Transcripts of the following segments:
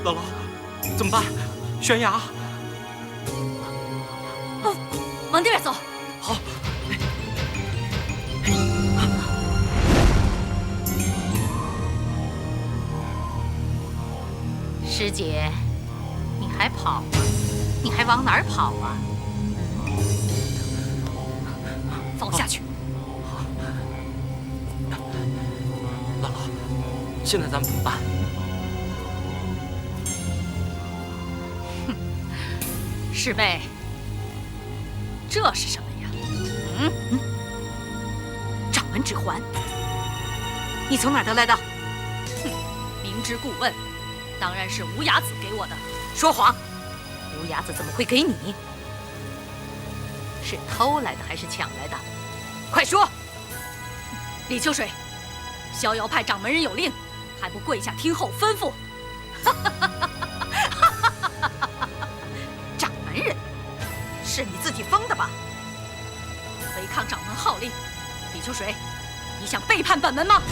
姥姥，怎么办？悬崖！往那边走。好。师姐，你还跑吗？你还往哪儿跑啊？放下去。姥姥，现在咱们怎么办？师妹，这是什么呀？掌门指环，你从哪儿得来的？哼，明知故问，当然是无崖子给我的。说谎！无崖子怎么会给你？是偷来的还是抢来的？快说！李秋水，逍遥派掌门人有令，还不跪下听候吩咐？掌门人，是你自己疯的吧？违抗掌门号令，李秋水，你想背叛本门吗？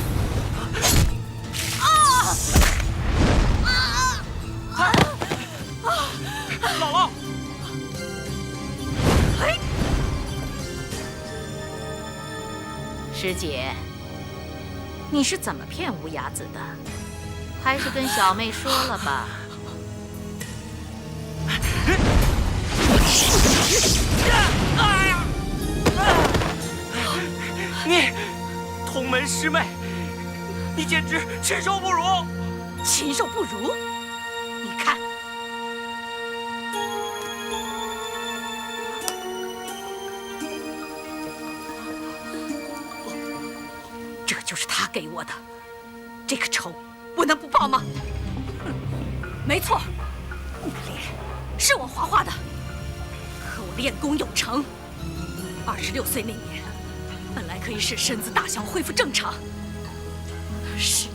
姥姥，师姐，你是怎么骗无崖子的？还是跟小妹说了吧？你同门师妹，你简直禽兽不如！禽兽不如？你看，这就是他给我的，这个仇我能不报吗？没错，你的脸是我画画的，可我练功有成。26岁那年，本来可以使身子大小恢复正常，是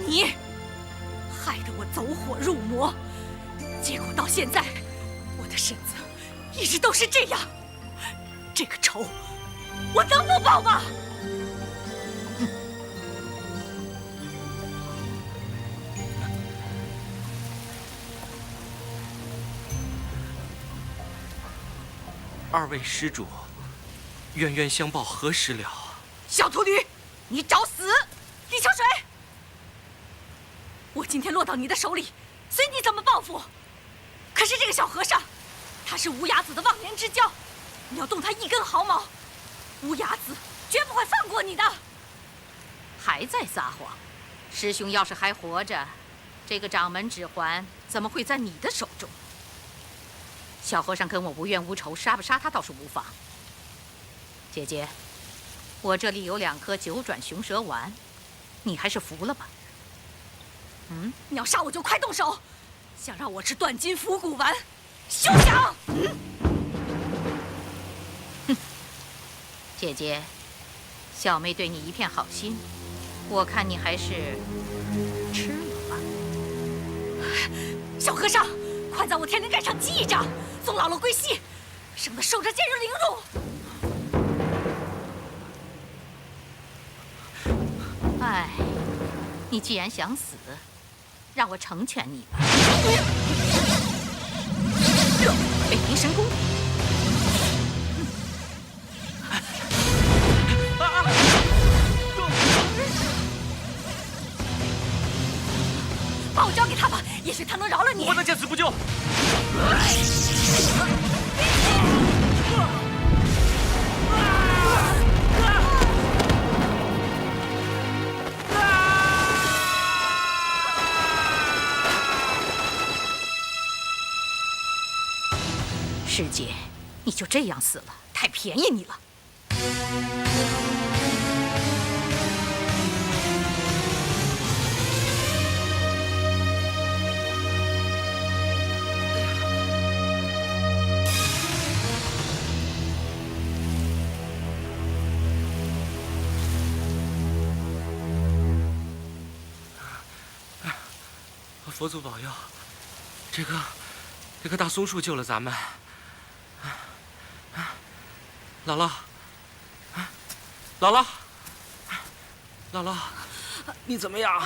你，害得我走火入魔，结果到现在，我的身子一直都是这样。这个仇，我能不报吗？二位施主，冤冤相报何时了？小秃驴，你找死！李秋水，我今天落到你的手里，随你怎么报复。可是这个小和尚，他是无崖子的忘年之交，你要动他一根毫毛，无崖子绝不会放过你的。还在撒谎！师兄要是还活着，这个掌门指环怎么会在你的手中？小和尚跟我无冤无仇，杀不杀他倒是无妨。姐姐，我这里有2颗9转雄蛇丸，你还是服了吧。你要杀我就快动手，想让我吃断筋伏骨丸，休想！姐姐，小妹对你一片好心，我看你还是吃了吧。小和尚，快在我天灵盖上击一掌，送姥姥归西，省得受着贱人凌辱。哎，你既然想死，让我成全你吧。北冥神功。把我交给他吧，也许他能饶了你。不能见死不救。师姐，你就这样死了，太便宜你了。佛祖保佑，这棵大松树救了咱们。姥姥，姥姥，姥姥，你怎么样？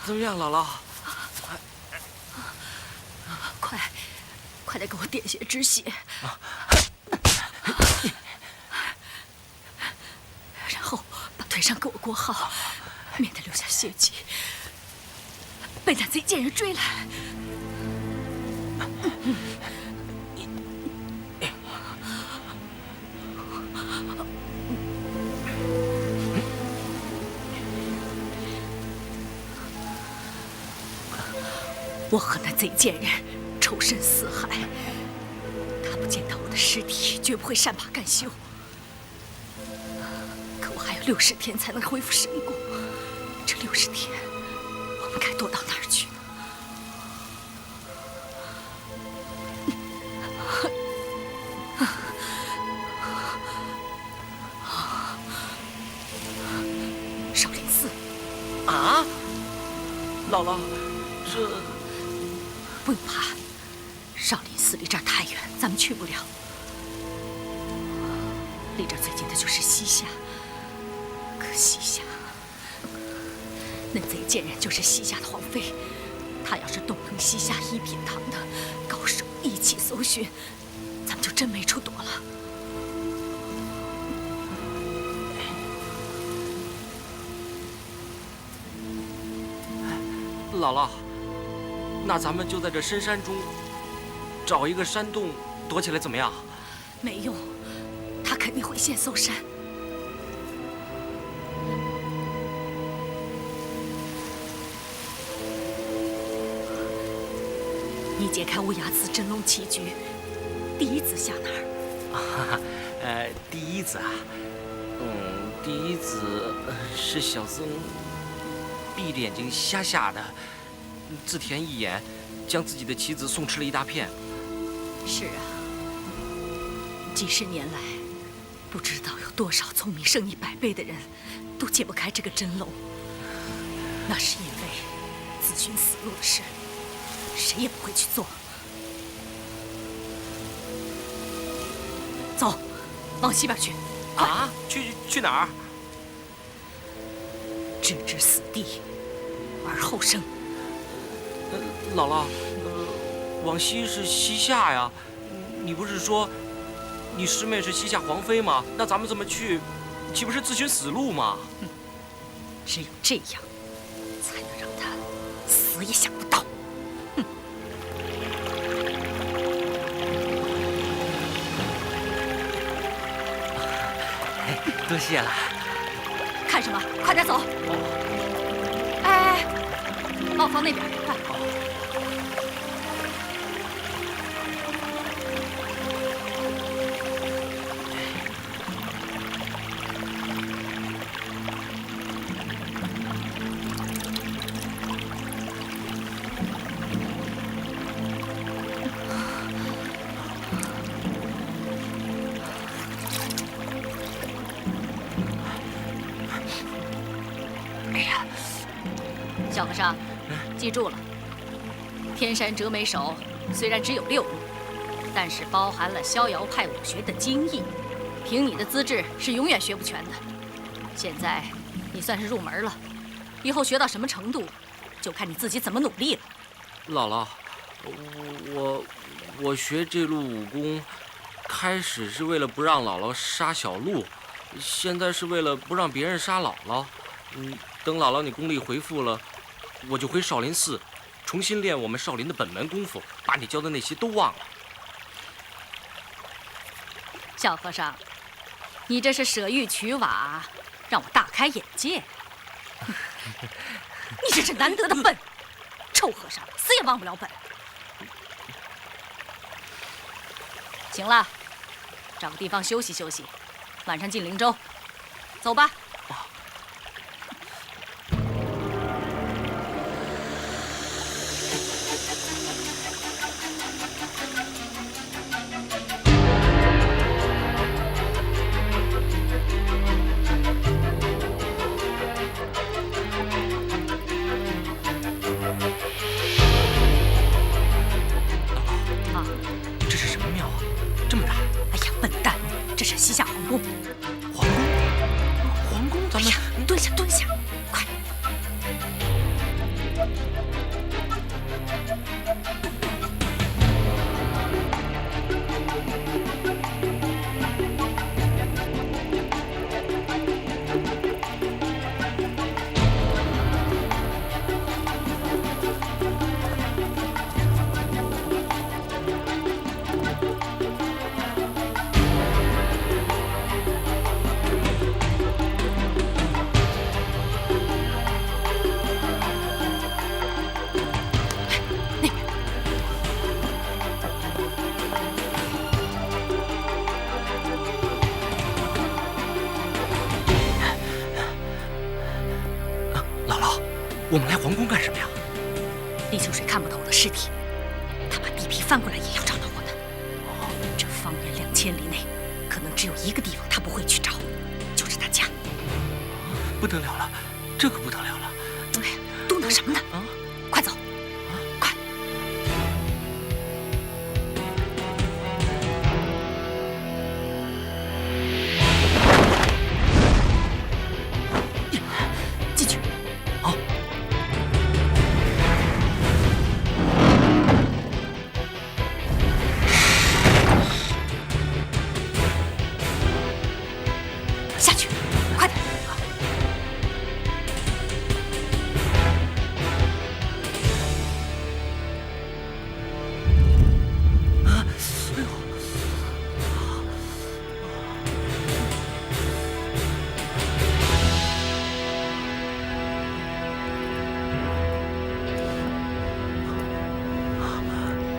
怎么样，姥姥？快点给我点血止血，然后把腿上给我裹好，免得留下血迹，被那贼贱人追来。我和那贼贱人仇深似海，他不见到我的尸体，绝不会善罢甘休。可我还有60天才能恢复神功，这60天，我们该躲到哪儿去呢？少林寺。啊，姥姥，这不用怕，少林寺离这儿太远，咱们去不了。离这儿最近的就是西夏，可西夏那贼贱人就是西夏的皇妃，她要是动用西夏一品堂的高手一起搜寻，咱们就真没处躲了。姥姥，那咱们就在这深山中找一个山洞躲起来，怎么样？没用，他肯定会先搜山。你解开乌鸦子真龙棋局，第一子下哪儿？第一子啊，第一子是小僧闭着眼睛瞎下的，自填一眼，将自己的棋子送吃了一大片。是啊，几十年来，不知道有多少聪明胜你100倍的人，都解不开这个真龙。那是因为自寻死路的事，谁也不会去做。走，往西边去。啊？去哪儿？置之死地，而后生。姥姥，往西是西夏呀。你不是说你师妹是西夏皇妃吗？那咱们这么去，岂不是自寻死路吗？只有这样，才能让他死也想不到。多谢了。看什么？快点走！哎，帮我放那边，快！小和尚，记住了，天山折眉手虽然只有6路，但是包含了逍遥派武学的精义，凭你的资质是永远学不全的。现在你算是入门了，以后学到什么程度，就看你自己怎么努力了。姥姥，我学这路武功，开始是为了不让姥姥杀小鹿，现在是为了不让别人杀姥姥。等姥姥你功力恢复了，我就回少林寺，重新练我们少林的本门功夫，把你教的那些都忘了。小和尚，你这是舍玉取瓦，让我大开眼界。你真是难得的笨，臭和尚死也忘不了本。行了，找个地方休息休息，晚上进灵州。走吧。这么大！哎呀，笨蛋，这是西夏皇宫。皇宫？皇我们来皇宫干什么呀？李秋水看不透我的尸体，他把地皮翻过来也要找到我的。这方圆2000里内，可能只有一个地方他不会去找，就是他家。不得了了，这可不得了了！哎，嘟囔什么呢？啊，快走！快！进去。好。下去，快点！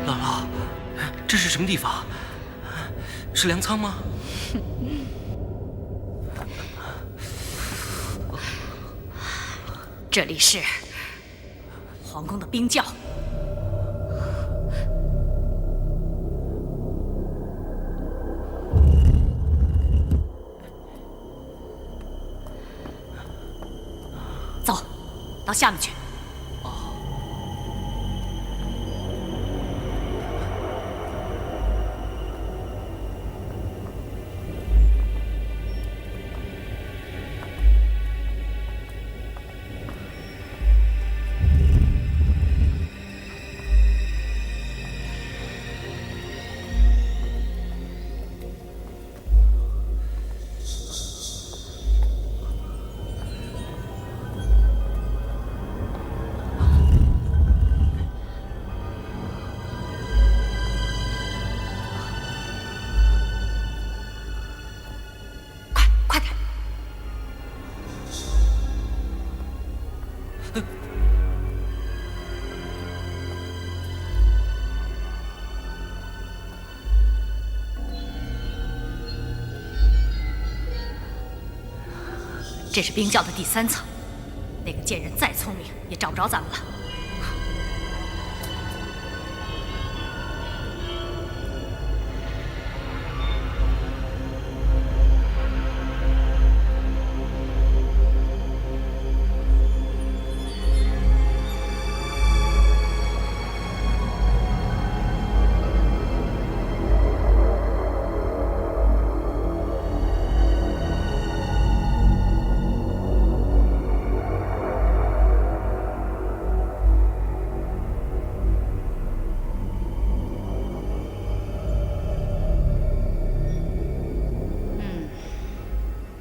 姥姥，这是什么地方？是粮仓吗？这里是皇宫的冰窖。走，到下面去。快点！这是冰窖的第3层，那个贱人再聪明也找不着咱们了。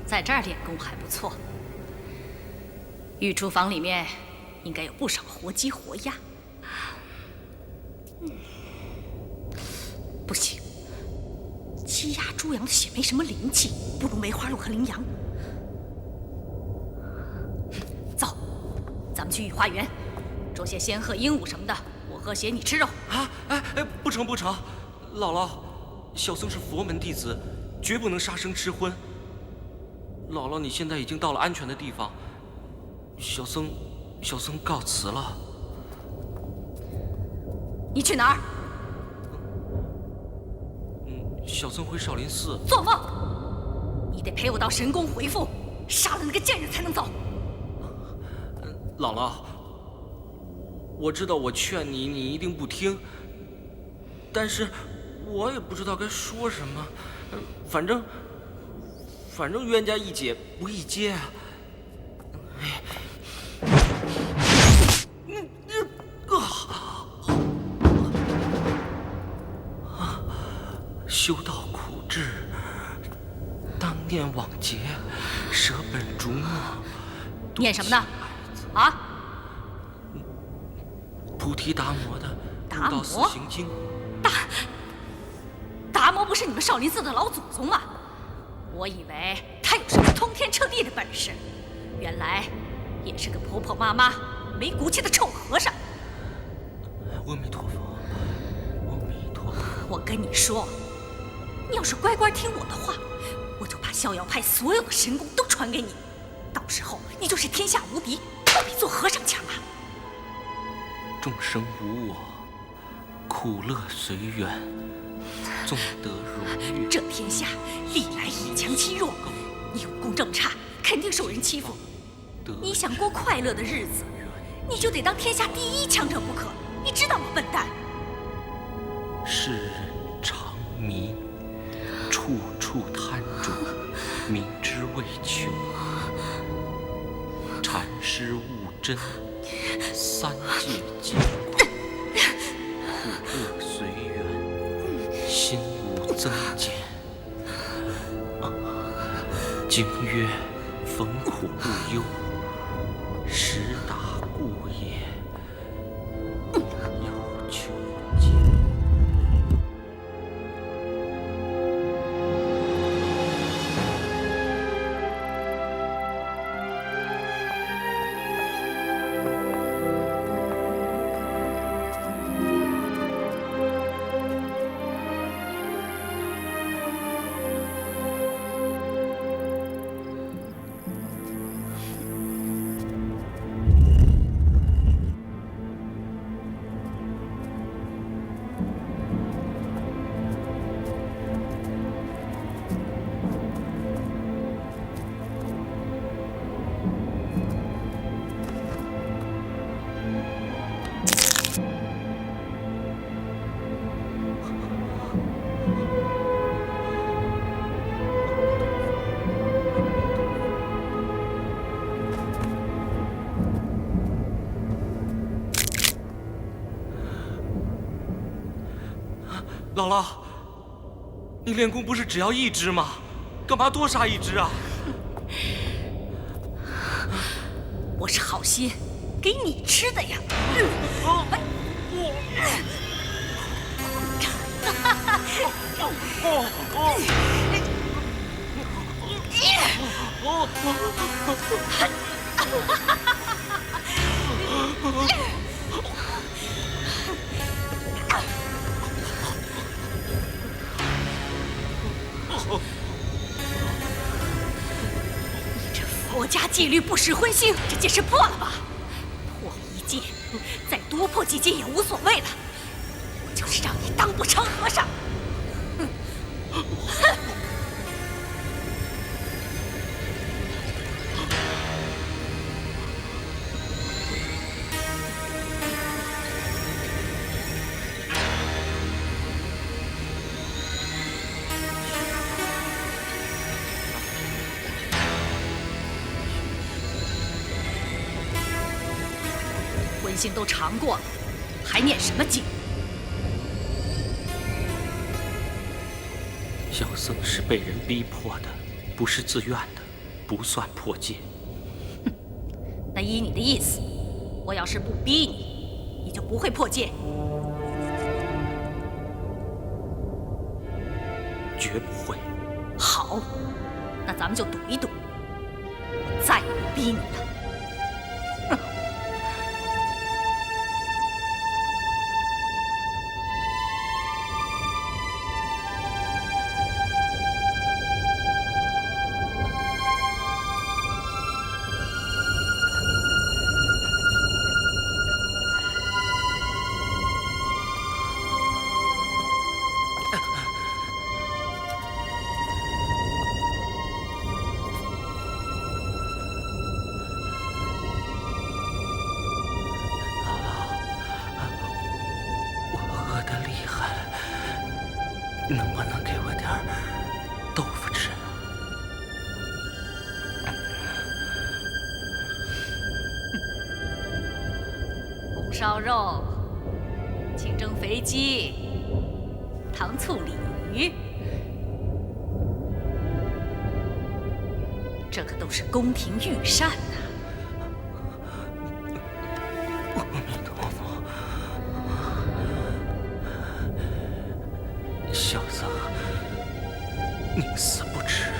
在这儿练功还不错。御厨房里面应该有不少活鸡活鸭。不行，鸡鸭猪羊的血没什么灵气，不如梅花鹿和羚羊。走，咱们去御花园，捉些仙鹤、鹦鹉什么的，我喝血，你吃肉。啊，不成不成，姥姥，小僧是佛门弟子，绝不能杀生吃荤。姥姥，你现在已经到了安全的地方，小僧告辞了。你去哪儿？小僧回少林寺。做梦！你得陪我到神宫回复，杀了那个贱人才能走。姥姥，我知道我劝你，你一定不听，但是我也不知道该说什么，反正冤家宜解不宜结啊。修道苦志，当念往劫，舍本逐末。念什么呢？啊？菩提达摩的《入道四行经》。达摩不是你们少林寺的老祖宗吗？我以为他有什么通天彻地的本事，原来也是个婆婆妈妈、没骨气的臭和尚。阿弥陀佛，阿弥陀佛。我跟你说，你要是乖乖听我的话，我就把逍遥派所有的神功都传给你，到时候你就是天下无敌。哼！比做和尚强啊！众生无我，苦乐随缘，纵得荣誉。这天下历来以强欺弱，你武功这么差，肯定受人欺负。你想过快乐的日子，你就得当天下第一强者不可，你知道吗，笨蛋？世人常迷，处处贪著，明知未求。禅师悟真，三界皆苦，苦乐随缘，心无增减。经曰：逢苦不忧，实达故也。有求解。姥姥，你练功不是只要一只吗？干嘛多杀一只啊？我是好心给你吃的呀。这佛家戒律不使荤腥，这戒是破了吧？破一戒，再多破几戒也无所谓了。我就是让你当不成和尚。荤腥都尝过了，还念什么经？小僧是被人逼迫的，不是自愿的，不算破戒。那依你的意思，我要是不逼你，你就不会破戒？绝不会。好，那咱们就赌一赌，我再也不逼你了。能不能给我点豆腐吃？红烧肉、清蒸肥鸡、糖醋鲤鱼，这可都是宫廷御膳呐。阿弥陀佛。小僧宁死不吃。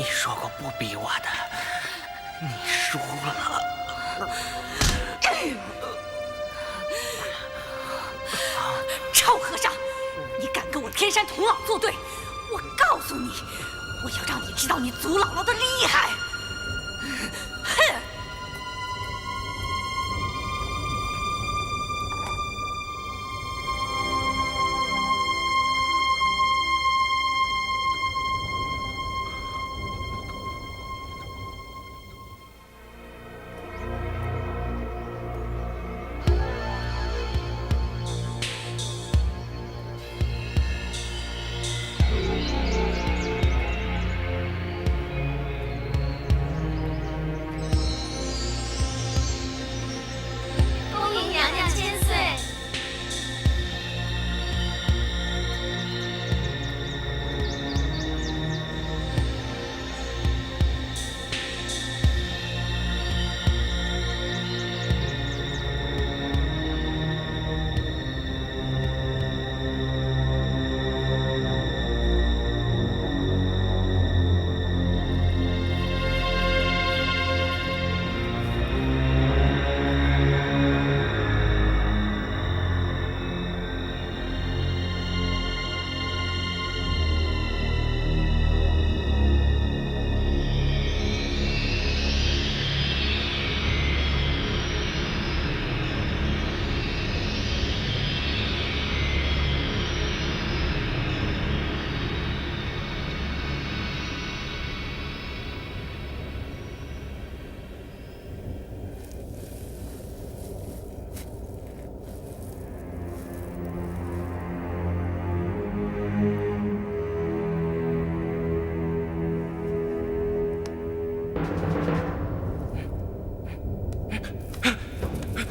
你说过不逼我的，你输了。臭和尚，你敢跟我天山童姥作对，我告诉你，我要让你知道你祖姥姥的厉害！哼！恭迎娘娘千岁。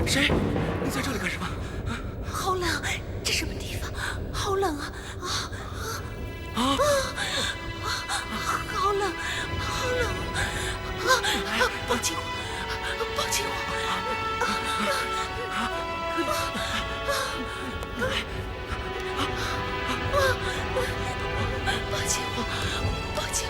谁？你在这里干什么？好冷，这什么地方？好冷啊！好冷，好冷！抱紧我，抱紧我！抱紧我，抱紧我！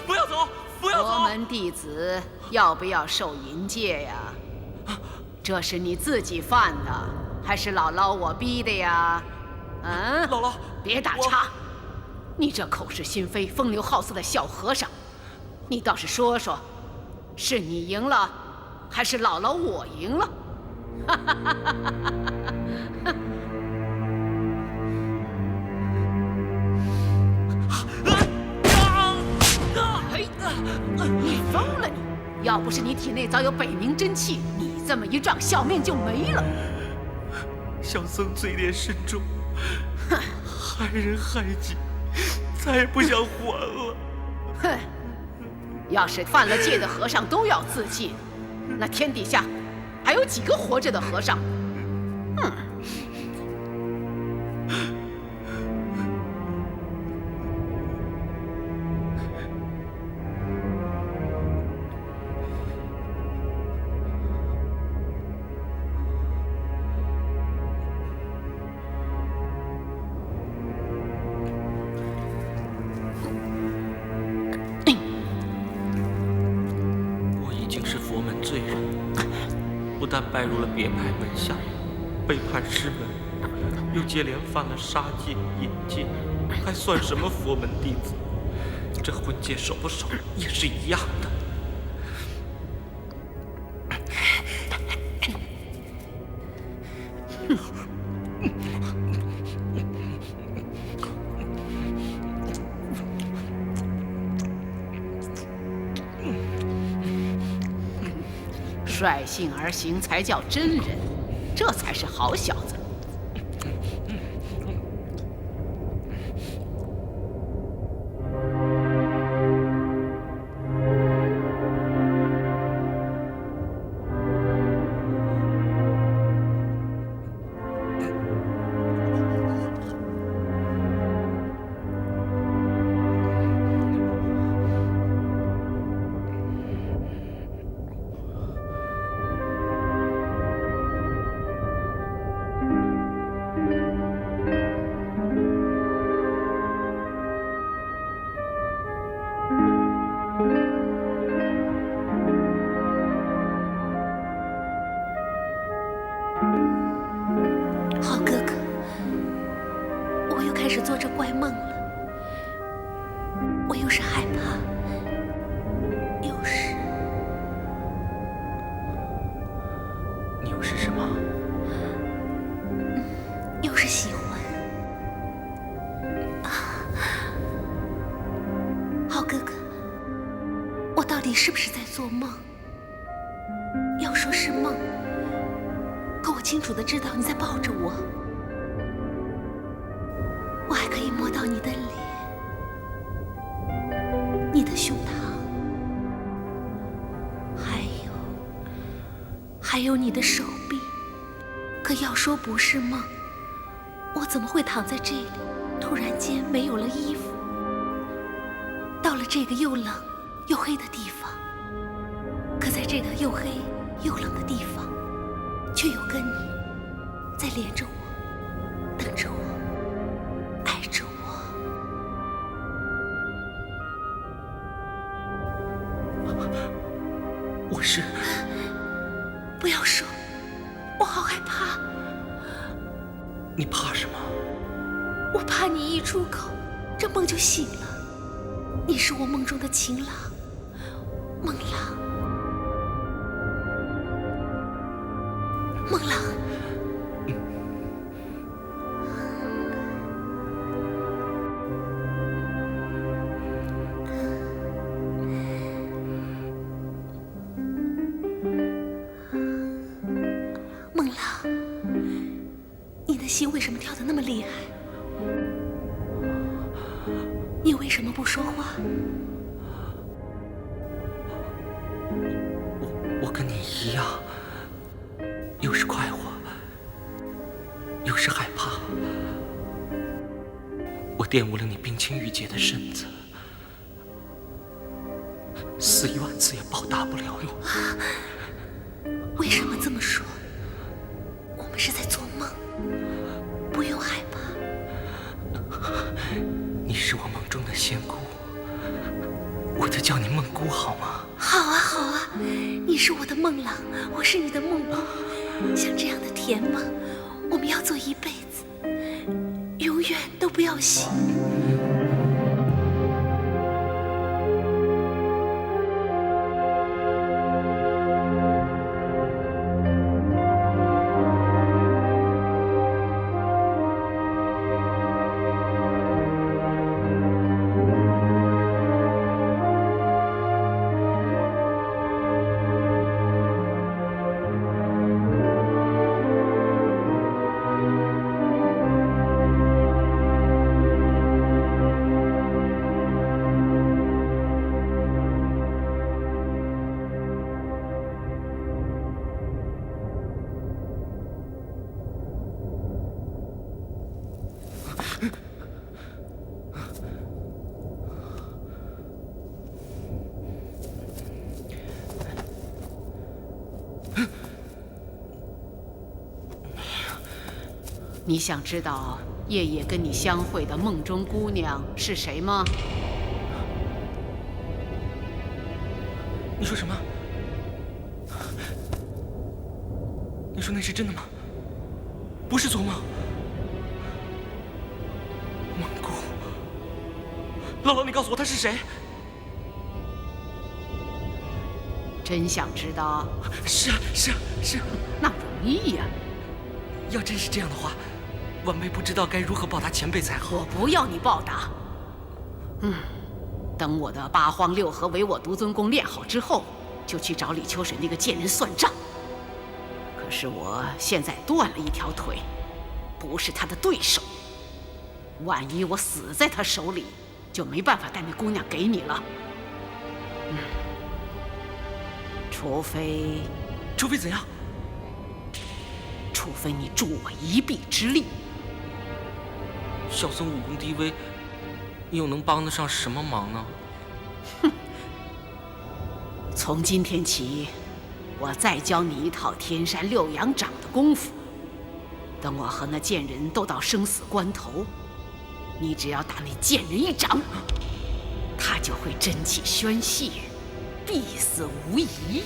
不要走，不要走！佛门弟子要不要受淫戒呀？这是你自己犯的，还是姥姥我逼的呀？嗯，姥姥，别打岔！你这口是心非、风流好色的小和尚，你倒是说说，是你赢了，还是姥姥我赢了？哈哈哈哈哈！你疯了你！要不是你体内早有北冥真气，你这么一撞，小命就没了。小僧罪孽深重，害人害己，再也不想还了。哼！要是犯了戒的和尚都要自尽，那天底下还有几个活着的和尚？哼！竟是佛门罪人，不但拜入了别派门下，背叛师门，又接连犯了杀戒、淫戒，还算什么佛门弟子？这婚戒守不守也是一样的。率性而行才叫真人，这才是好小子。好哥哥，我又开始做这怪梦了。我又是害怕，你又是什么？又是喜欢。好哥哥，我到底是不是在做梦？要说是梦，可我清楚地知道你在抱着我，我还可以摸到你的脸，你的胸膛，还有你的手臂。可要说不是梦，我怎么会躺在这里，突然间没有了衣服，到了这个又冷又黑的地方？可在这个又黑又冷的地方，却有个你在连着我，等着我，爱着我。我是……不要说，我好害怕。你怕什么？我怕你一出口，这梦就醒了。你是我梦中的情郎，孟郎，孟郎。孟郎，你的心为什么跳得那么厉害？你为什么不说话？我跟你一样，又是快活，又是害怕。我玷污了你冰清玉洁的身子，死10000次也报答不了你。为什么这么说？我们是在做梦，不用害怕。你是我梦中的仙姑，我就叫你梦姑好吗？好啊，好啊，你是我的孟郎，我是你的梦姑。像这样的甜梦，我们要做一辈子，永远都不要醒。你想知道夜夜跟你相会的梦中姑娘是谁吗？你说什么？你说那是真的吗？不是做梦。蒙古，姥姥，你告诉我他是谁？真想知道？是啊，是啊，是啊。那容易呀。要真是这样的话，晚辈不知道该如何报答前辈才好。我不要你报答。等我的八荒六合唯我独尊功练好之后，就去找李秋水那个贱人算账。可是我现在断了一条腿，不是他的对手。万一我死在他手里，就没办法带那姑娘给你了。除非怎样？除非你助我一臂之力。小僧武功低微，又能帮得上什么忙呢？从今天起，我再教你一套天山六阳掌的功夫。等我和那贱人斗到生死关头，你只要打那贱人一掌，他就会真气宣泄，必死无疑。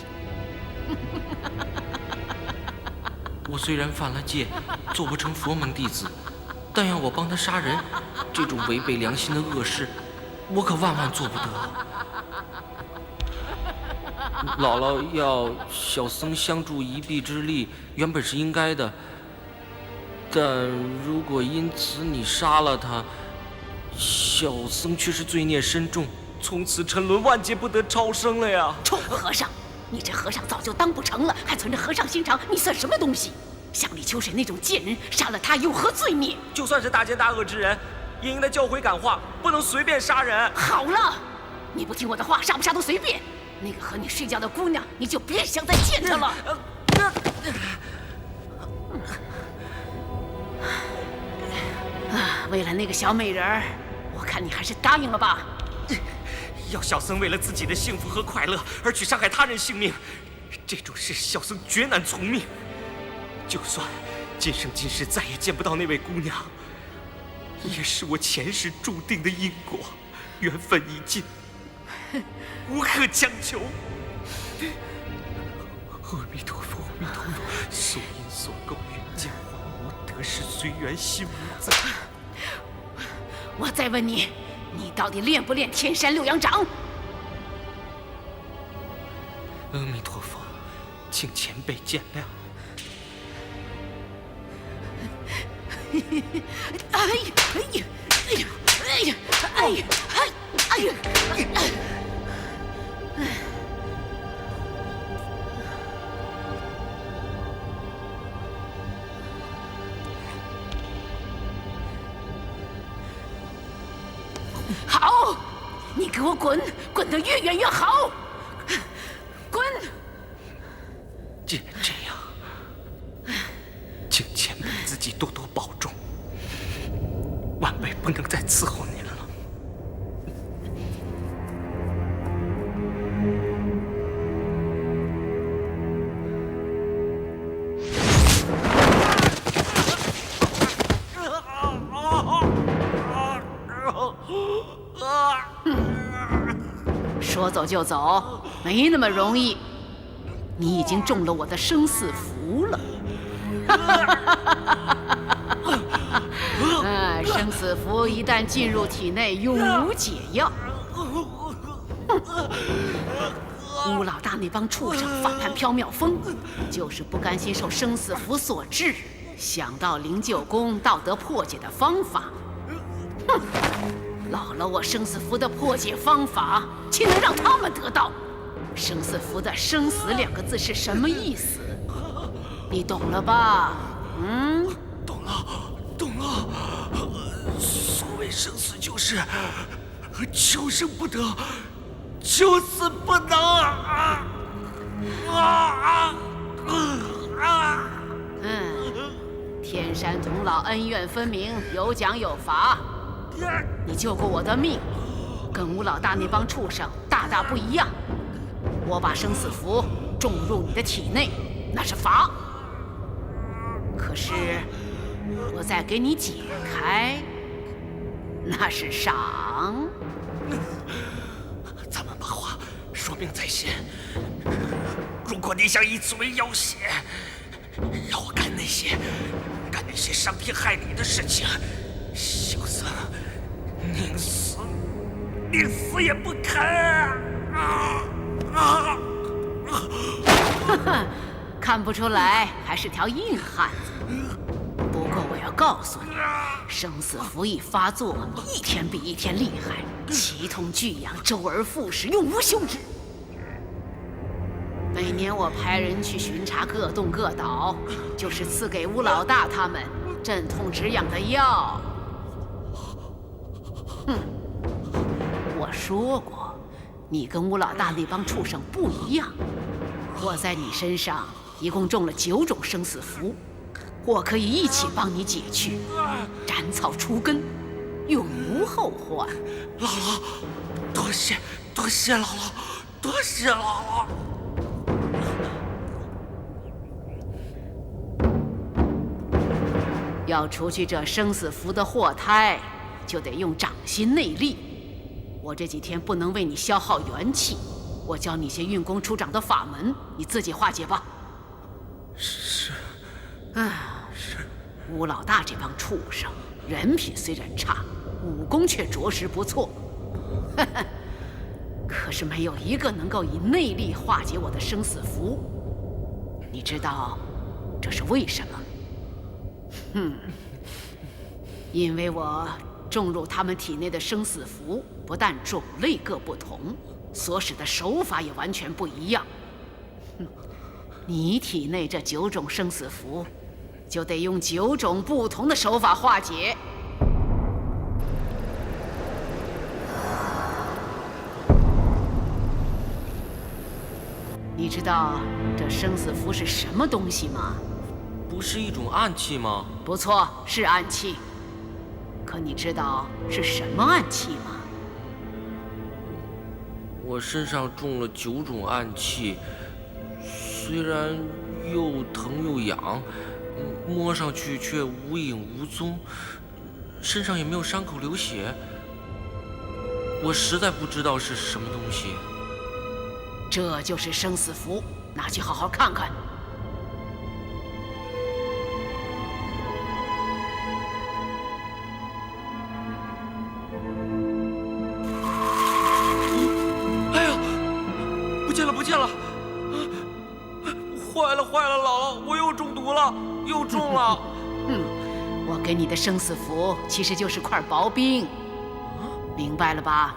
我虽然犯了戒，做不成佛门弟子，但要我帮他杀人，这种违背良心的恶事，我可万万做不得。姥姥要小僧相助一臂之力，原本是应该的。但如果因此你杀了他，小僧却是罪孽深重，从此沉沦万劫，不得超生了呀！臭和尚，你这和尚早就当不成了，还存着和尚心肠，你算什么东西？像李秋水那种贱人，杀了他有何罪孽？就算是大奸大恶之人，也应该教诲感化，不能随便杀人。好了，你不听我的话，杀不杀都随便。那个和你睡觉的姑娘，你就别想再见她了。为了那个小美人儿，我看你还是答应了吧。要小僧为了自己的幸福和快乐而去伤害他人性命，这种事小僧绝难从命。就算今生今世再也见不到那位姑娘，也是我前世注定的因果，缘分已尽，无可强求。阿弥陀佛，阿弥陀佛，所因所构，缘尽还无，得失随缘，心无在。我再问你，你到底练不练天山六阳掌？阿弥陀佛，请前辈见谅。哎呀，哎呀，哎呀，哎呀，哎呀，哎呀，好，你给我滚，滚得越远越好，滚！既然这样，请前辈自己多多保重，晚辈不能再伺候您了。说走就走，没那么容易。你已经中了我的生死符了。生死符一旦进入体内，永无解药。乌老大那帮畜生反叛缥缈峰，就是不甘心受生死符所制，想到灵鹫宫道德破解的方法。哼！姥姥，我生死符的破解方法，岂能让他们得到？生死符的“生死”两个字是什么意思？你懂了吧？懂了，懂了。所谓生死，就是求生不得，求死不能啊！天山童姥恩怨分明，有奖有罚。你救过我的命，跟吴老大那帮畜生大大不一样。我把生死符种入你的体内，那是罚；可是我再给你解开，那是赏。咱们把话说明在先。如果你想以此为要挟，让我干那些伤天害理的事情，小僧宁死也不肯啊！看不出来，还是条硬汉子。不过我要告诉你，生死符一发作，一天比一天厉害，奇痛巨痒，周而复始，永无休止。每年我派人去巡查各洞各岛，就是赐给吴老大他们镇痛止痒的药。我说过，你跟吴老大那帮畜生不一样。我在你身上一共中了9种生死符，我可以一起帮你解去，斩草除根，永无后患。姥姥，多谢姥姥，多谢姥姥。要除去这生死符的祸胎，就得用掌心内力。我这几天不能为你消耗元气，我教你些运功出掌的法门，你自己化解吧。是。吴老大这帮畜生，人品虽然差，武功却着实不错。可是没有一个能够以内力化解我的生死符。你知道这是为什么？因为我种入他们体内的生死符，不但种类各不同，所使的手法也完全不一样。你体内这9种生死符，就得用9种不同的手法化解。你知道这生死符是什么东西吗？不是一种暗器吗？不错，是暗器。可你知道是什么暗器吗？我身上中了9种暗器，虽然又疼又痒，摸上去却无影无踪，身上也没有伤口流血。我实在不知道是什么东西。这就是生死符，拿去好好看看。不见了！坏了，姥姥，我又中毒了，又中了。我给你的生死符其实就是块薄冰，明白了吧？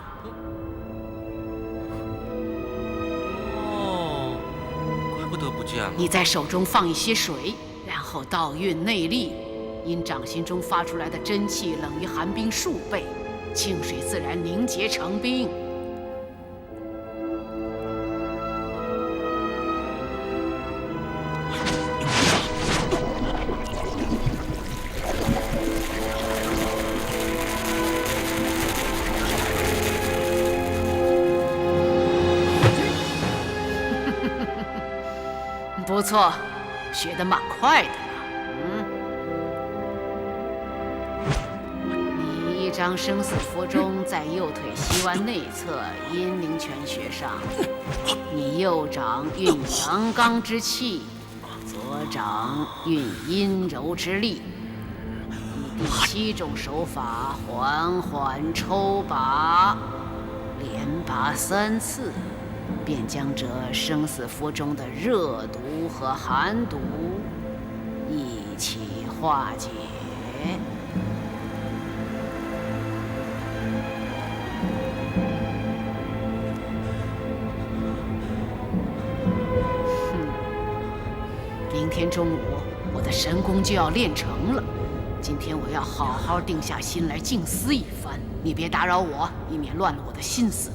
哦，怪不得不见了。你在手中放一些水，然后倒运内力，因掌心中发出来的真气冷于寒冰数倍，清水自然凝结成冰。不错，学得蛮快的呢。你一张生死符中，在右腿膝弯内侧阴陵泉穴上，你右掌运阳刚之气，左掌运阴柔之力，以第7种手法缓缓抽拔，连拔3次。便将这生死符中的热毒和寒毒一起化解。明天中午我的神功就要练成了，今天我要好好定下心来静思一番。你别打扰我，以免乱了我的心思。